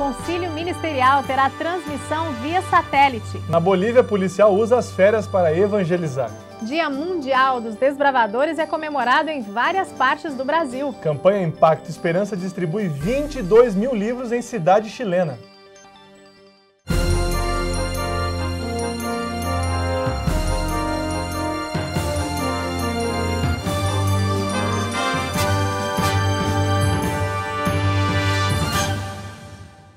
Concílio Ministerial terá transmissão via satélite. Na Bolívia, policial usa as férias para evangelizar. Dia Mundial dos Desbravadores é comemorado em várias partes do Brasil. Campanha Impacto Esperança distribui 22 mil livros em cidade chilena.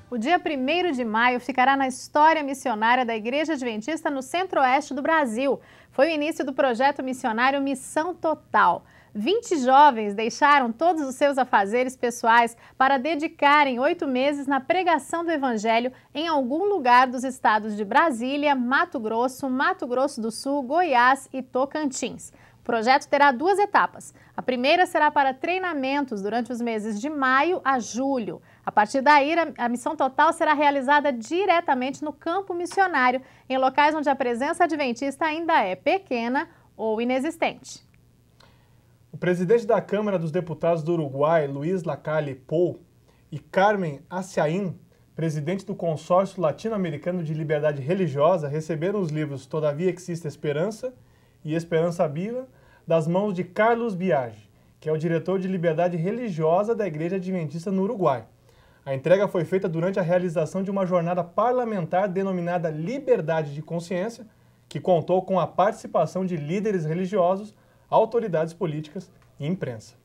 O dia 1º de maio ficará na história missionária da Igreja Adventista no Centro-Oeste do Brasil. Foi o início do projeto missionário Missão Total. 20 jovens deixaram todos os seus afazeres pessoais para dedicarem 8 meses na pregação do Evangelho em algum lugar dos estados de Brasília, Mato Grosso do Sul, Goiás e Tocantins. O projeto terá 2 etapas. A primeira será para treinamentos durante os meses de maio a julho. A partir daí, a Missão Total será realizada diretamente no campo missionário, em locais onde a presença adventista ainda é pequena ou inexistente. O presidente da Câmara dos Deputados do Uruguai, Luiz Lacalle Pou, e Carmen Aciaín, presidente do Consórcio Latino-Americano de Liberdade Religiosa, receberam os livros Todavia Existe Esperança e Esperança Viva, das mãos de Carlos Biagi, que é o diretor de Liberdade Religiosa da Igreja Adventista no Uruguai. A entrega foi feita durante a realização de uma jornada parlamentar denominada Liberdade de Consciência, que contou com a participação de líderes religiosos, autoridades políticas e imprensa.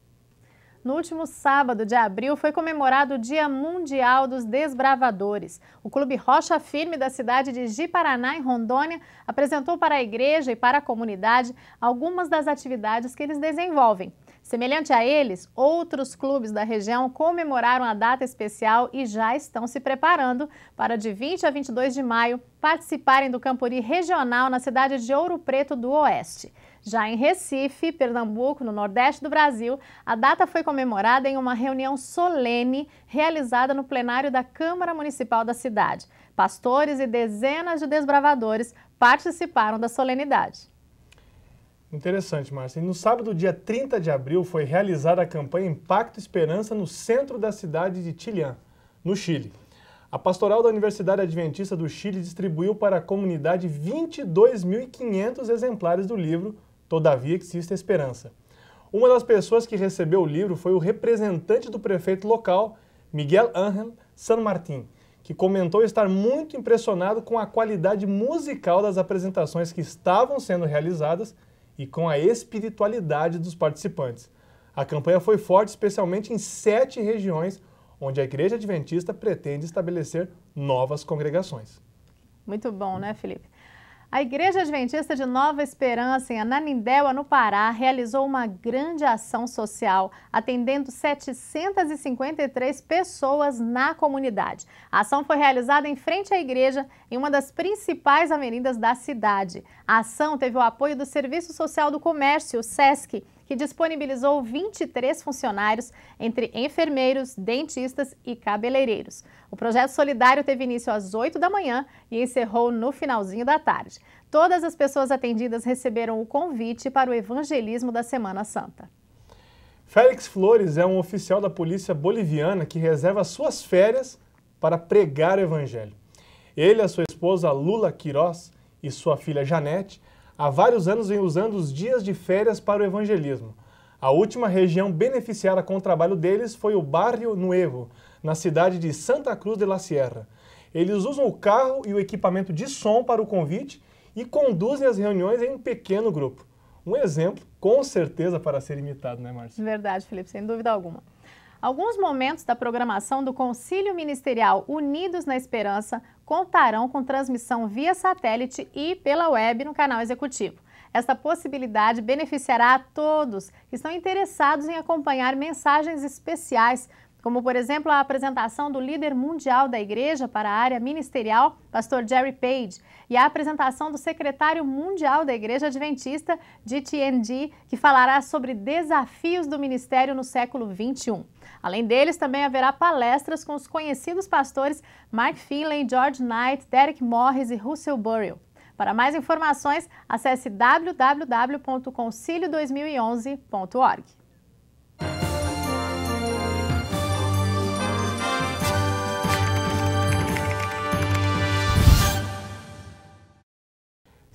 No último sábado de abril foi comemorado o Dia Mundial dos Desbravadores. O Clube Rocha Firme da cidade de Ji-Paraná, em Rondônia, apresentou para a igreja e para a comunidade algumas das atividades que eles desenvolvem. Semelhante a eles, outros clubes da região comemoraram a data especial e já estão se preparando para, de 20 a 22 de maio, participarem do Campuri Regional na cidade de Ouro Preto do Oeste. Já em Recife, Pernambuco, no Nordeste do Brasil, a data foi comemorada em uma reunião solene realizada no plenário da Câmara Municipal da cidade. Pastores e dezenas de desbravadores participaram da solenidade. Interessante, Márcia. E no sábado, dia 30 de abril, foi realizada a campanha Impacto Esperança no centro da cidade de Chillán, no Chile. A pastoral da Universidade Adventista do Chile distribuiu para a comunidade 22.500 exemplares do livro Todavia Existe Esperança. Uma das pessoas que recebeu o livro foi o representante do prefeito local, Miguel Ángel San Martín, que comentou estar muito impressionado com a qualidade musical das apresentações que estavam sendo realizadas e com a espiritualidade dos participantes. A campanha foi forte, especialmente em 7 regiões, onde a Igreja Adventista pretende estabelecer novas congregações. Muito bom, né, Felipe? A Igreja Adventista de Nova Esperança, em Ananindeua, no Pará, realizou uma grande ação social, atendendo 753 pessoas na comunidade. A ação foi realizada em frente à igreja, em uma das principais avenidas da cidade. A ação teve o apoio do Serviço Social do Comércio, o SESC, que disponibilizou 23 funcionários, entre enfermeiros, dentistas e cabeleireiros. O projeto solidário teve início às 8 da manhã e encerrou no finalzinho da tarde. Todas as pessoas atendidas receberam o convite para o evangelismo da Semana Santa. Félix Flores é um oficial da polícia boliviana que reserva suas férias para pregar o evangelho. Ele, a sua esposa Lula Queiroz e sua filha Janete, há vários anos vem usando os dias de férias para o evangelismo. A última região beneficiada com o trabalho deles foi o Barrio Nuevo, na cidade de Santa Cruz de la Sierra. Eles usam o carro e o equipamento de som para o convite e conduzem as reuniões em um pequeno grupo. Um exemplo, com certeza, para ser imitado, né, Márcia? Verdade, Felipe, sem dúvida alguma. Alguns momentos da programação do Concílio Ministerial Unidos na Esperança contarão com transmissão via satélite e pela web no canal executivo. Esta possibilidade beneficiará a todos que estão interessados em acompanhar mensagens especiais, como, por exemplo, a apresentação do líder mundial da igreja para a área ministerial, pastor Jerry Page, e a apresentação do secretário mundial da Igreja Adventista, GTND, que falará sobre desafios do ministério no século XXI. Além deles, também haverá palestras com os conhecidos pastores Mark Finley, George Knight, Derek Morris e Russell Burrell. Para mais informações, acesse www.concilio2011.org.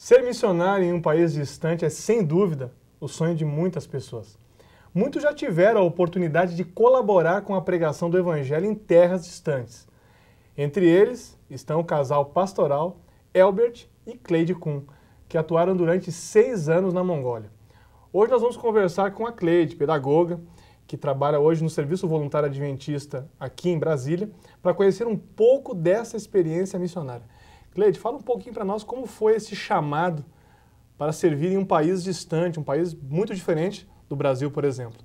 Ser missionário em um país distante é, sem dúvida, o sonho de muitas pessoas. Muitos já tiveram a oportunidade de colaborar com a pregação do Evangelho em terras distantes. Entre eles estão o casal pastoral Elbert e Cleide Kuhn, que atuaram durante 6 anos na Mongólia. Hoje nós vamos conversar com a Cleide, pedagoga, que trabalha hoje no Serviço Voluntário Adventista aqui em Brasília, para conhecer um pouco dessa experiência missionária. Cleide, fala um pouquinho para nós como foi esse chamado para servir em um país distante, um país muito diferente do Brasil, por exemplo.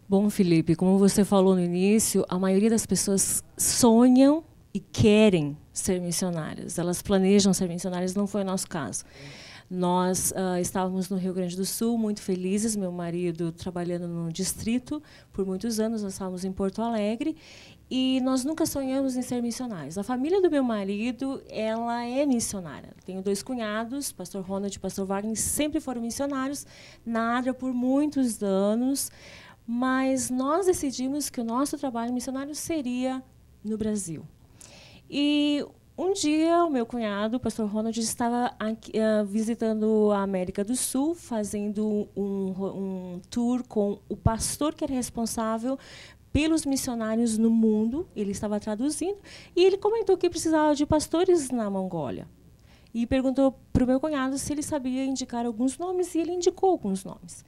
Bom, Felipe, como você falou no início, a maioria das pessoas sonham e querem ser missionárias. Elas planejam ser missionárias, não foi o nosso caso. Nós estávamos no Rio Grande do Sul, muito felizes, meu marido trabalhando no distrito por muitos anos, nós estávamos em Porto Alegre, e nós nunca sonhamos em ser missionários. A família do meu marido, ela é missionária. Tenho 2 cunhados, pastor Ronald e pastor Wagner, sempre foram missionários na Adra por muitos anos, mas nós decidimos que o nosso trabalho missionário seria no Brasil. E um dia o meu cunhado, o pastor Ronald, estava aqui, visitando a América do Sul, fazendo um tour com o pastor que era responsável pelos missionários no mundo. Ele estava traduzindo e ele comentou que precisava de pastores na Mongólia. E perguntou para o meu cunhado se ele sabia indicar alguns nomes, e ele indicou alguns nomes.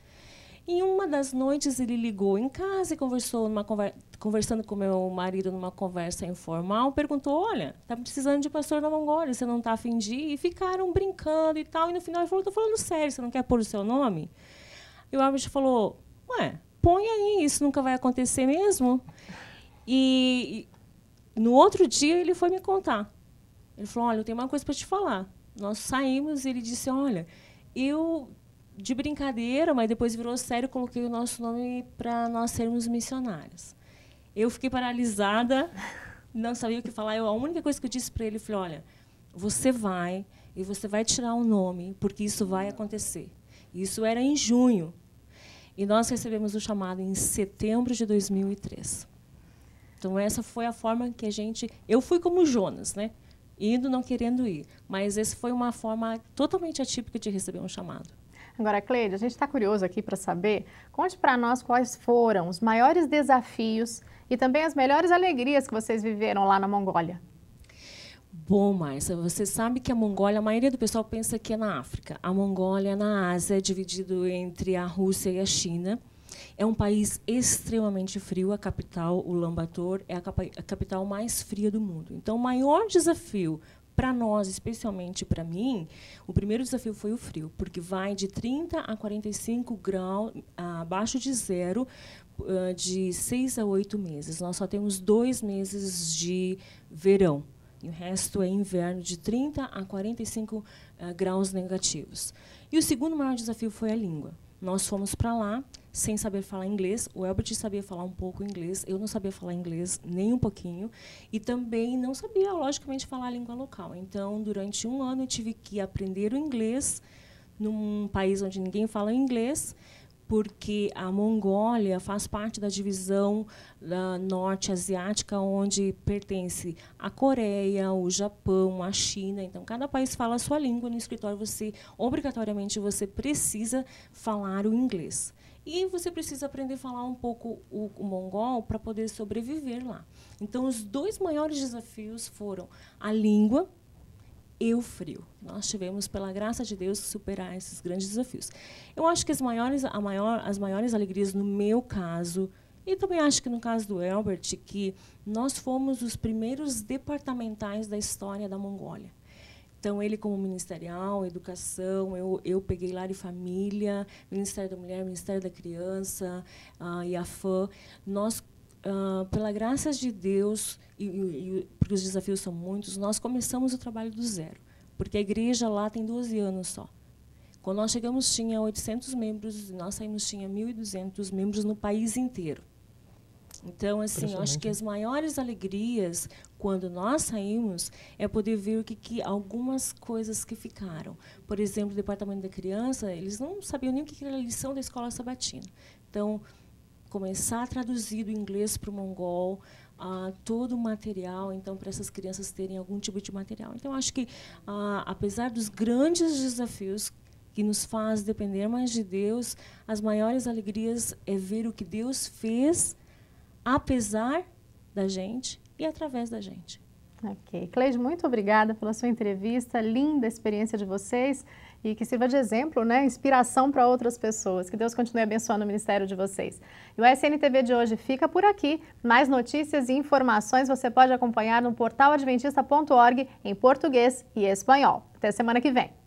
Em uma das noites, ele ligou em casa e conversando com meu marido numa conversa informal, perguntou, olha, está precisando de pastor na Mongólia, você não está a fim de ir? E ficaram brincando e tal. E no final ele falou, estou falando sério, você não quer pôr o seu nome? E o Albert falou, ué, põe aí, isso nunca vai acontecer mesmo. E no outro dia ele foi me contar. Ele falou, olha, eu tenho uma coisa para te falar. Nós saímos e ele disse, olha, eu, de brincadeira, mas depois virou sério, coloquei o nosso nome para nós sermos missionários. Eu fiquei paralisada, não sabia o que falar. A única coisa que eu disse para ele, falei, olha, você vai e você vai tirar o nome, porque isso vai acontecer. Isso era em junho. E nós recebemos o chamado em setembro de 2003. Então, essa foi a forma que a gente... Eu fui como Jonas, né? Indo, não querendo ir. Mas essa foi uma forma totalmente atípica de receber um chamado. Agora, Cleide, a gente está curioso aqui para saber, conte para nós quais foram os maiores desafios e também as melhores alegrias que vocês viveram lá na Mongólia. Bom, Márcia, você sabe que a Mongólia, a maioria do pessoal pensa que é na África. A Mongólia é na Ásia, dividido entre a Rússia e a China. É um país extremamente frio. A capital, Ulaanbaatar, é a capital mais fria do mundo. Então, o maior desafio para nós, especialmente para mim, o primeiro desafio foi o frio, porque vai de 30 a 45 graus abaixo de zero, de 6 a 8 meses. Nós só temos 2 meses de verão. E o resto é inverno, de 30 a 45 graus negativos. E o segundo maior desafio foi a língua. Nós fomos para lá sem saber falar inglês. O Elbert sabia falar um pouco inglês. Eu não sabia falar inglês nem um pouquinho. E também não sabia, logicamente, falar a língua local. Então, durante 1 ano, eu tive que aprender o inglês num país onde ninguém fala inglês, porque a Mongólia faz parte da divisão norte asiática, onde pertence a Coreia, o Japão, a China. Então, cada país fala a sua língua. No escritório, obrigatoriamente, você precisa falar o inglês. E você precisa aprender a falar um pouco o mongol para poder sobreviver lá. Então, os 2 maiores desafios foram a língua e o frio. Nós tivemos, pela graça de Deus, superar esses grandes desafios. Eu acho que as maiores alegrias, no meu caso, e também acho que no caso do Elbert, que nós fomos os primeiros departamentais da história da Mongólia. Então, ele como ministerial, educação, eu peguei Lar e Família, Ministério da Mulher, Ministério da Criança, IAFAM. Nós, pela graça de Deus, porque os desafios são muitos, nós começamos o trabalho do zero, porque a igreja lá tem 12 anos só. Quando nós chegamos, tinha 800 membros, e nós saímos, tinha 1.200 membros no país inteiro. Então, assim, eu acho que as maiores alegrias, quando nós saímos, é poder ver que algumas coisas que ficaram. Por exemplo, o Departamento da Criança, eles não sabiam nem o que era a lição da escola sabatina. Então, começar a traduzir do inglês para o mongol, dar todo o material, então, para essas crianças terem algum tipo de material. Então, acho que, apesar dos grandes desafios que nos faz depender mais de Deus, as maiores alegrias é ver o que Deus fez, apesar da gente e através da gente. Ok. Cleide, muito obrigada pela sua entrevista, linda experiência de vocês e que sirva de exemplo, né, inspiração para outras pessoas. Que Deus continue abençoando o ministério de vocês. E o SNTV de hoje fica por aqui. Mais notícias e informações você pode acompanhar no portal adventista.org em português e espanhol. Até semana que vem.